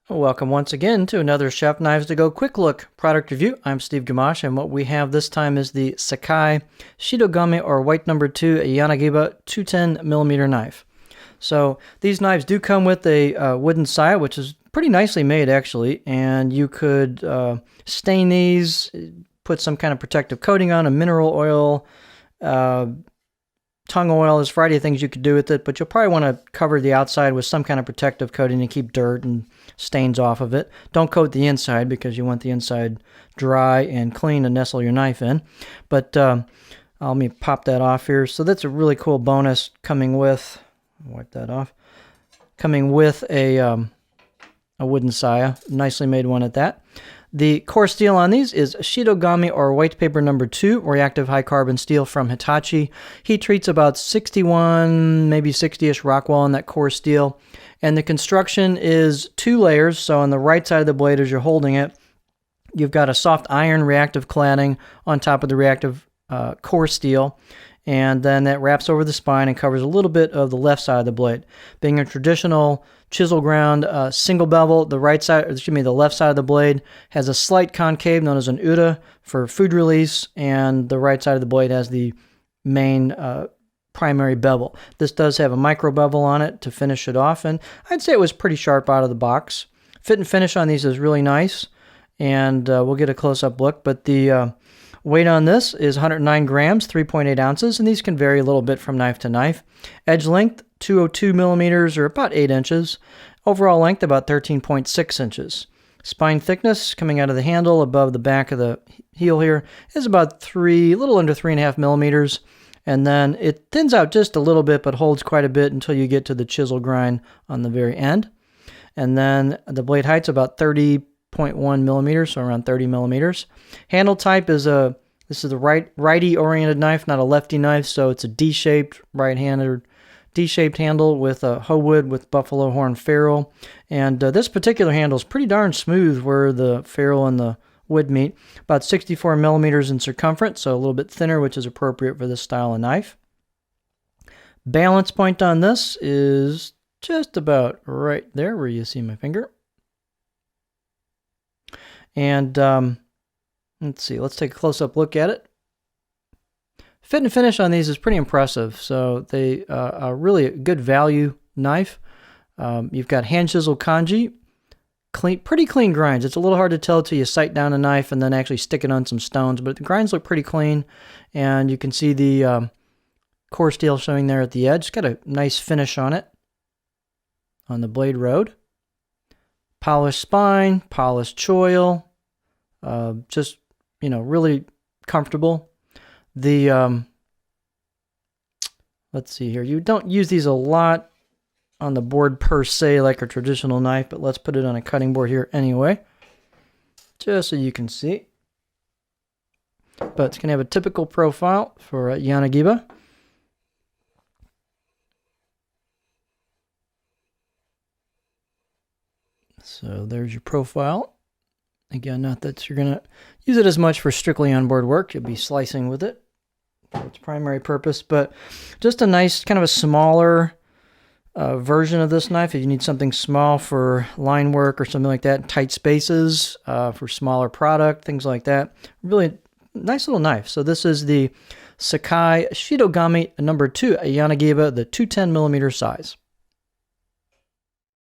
Welcome once again to another Chef Knives to Go Quick Look product review. I'm Steve Gamache, and what we have this time is the Sakai Shidogami or White No. 2 Yanagiba 210mm knife. So these knives do come with a wooden saya, which is pretty nicely made actually, and you could stain these, put some kind of protective coating on, a mineral oil, tongue oil. There's a variety of things you could do with it, but you'll probably want to cover the outside with some kind of protective coating to keep dirt and stains off of it. Don't coat the inside because you want the inside dry and clean to nestle your knife in. But let me pop that off here. So that's a really cool bonus coming with, wipe that off, coming with a wooden saya, nicely made one at that. The core steel on these is Shidogami or white paper No. 2 reactive high carbon steel from Hitachi. Heat treats about 61, maybe 60-ish Rockwell in that core steel. And the construction is 2 layers. So on the right side of the blade as you're holding it, you've got a soft iron reactive cladding on top of the reactive core steel. And then that wraps over the spine and covers a little bit of the left side of the blade. Being a traditional chisel ground single bevel, the left side of the blade has a slight concave known as an uda for food release, and the right side of the blade has the main primary bevel. This does have a micro bevel on it to finish it off, and I'd say it was pretty sharp out of the box. Fit and finish on these is really nice, and we'll get a close-up look, but the weight on this is 109 grams, 3.8 ounces, and these can vary a little bit from knife to knife. Edge length, 202 millimeters, or about 8 inches. Overall length, about 13.6 inches. Spine thickness, coming out of the handle above the back of the heel here, is about a little under 3.5 millimeters. And then it thins out just a little bit, but holds quite a bit until you get to the chisel grind on the very end. And then the blade height's about 30.1 millimeters, so around 30 millimeters. Handle type is this is a righty-oriented knife, not a lefty knife, so it's a D-shaped, right-handed, D-shaped handle with a hoe wood with buffalo horn ferrule. And this particular handle is pretty darn smooth where the ferrule and the wood meet. About 64 millimeters in circumference, so a little bit thinner, which is appropriate for this style of knife. Balance point on this is just about right there where you see my finger. And let's see, let's take a close-up look at it. Fit and finish on these is pretty impressive. So they are really a good value knife. You've got hand chisel kanji, pretty clean grinds. It's a little hard to tell till you sight down a knife and then actually stick it on some stones, but the grinds look pretty clean, and you can see the core steel showing there at the edge. It's got a nice finish on it on the blade road. Polished spine, polished choil, just, really comfortable. The, let's see here. You don't use these a lot on the board per se like a traditional knife, but let's put it on a cutting board here anyway, just so you can see. But it's going to have a typical profile for Yanagiba. So there's your profile. Again, not that you're going to use it as much for strictly onboard work. You'll be slicing with it for its primary purpose, but just a nice kind of a smaller version of this knife. If you need something small for line work or something like that, tight spaces for smaller product, things like that. Really nice little knife. So this is the Sakai Shidogami No. 2 Yanagiba, the 210mm size.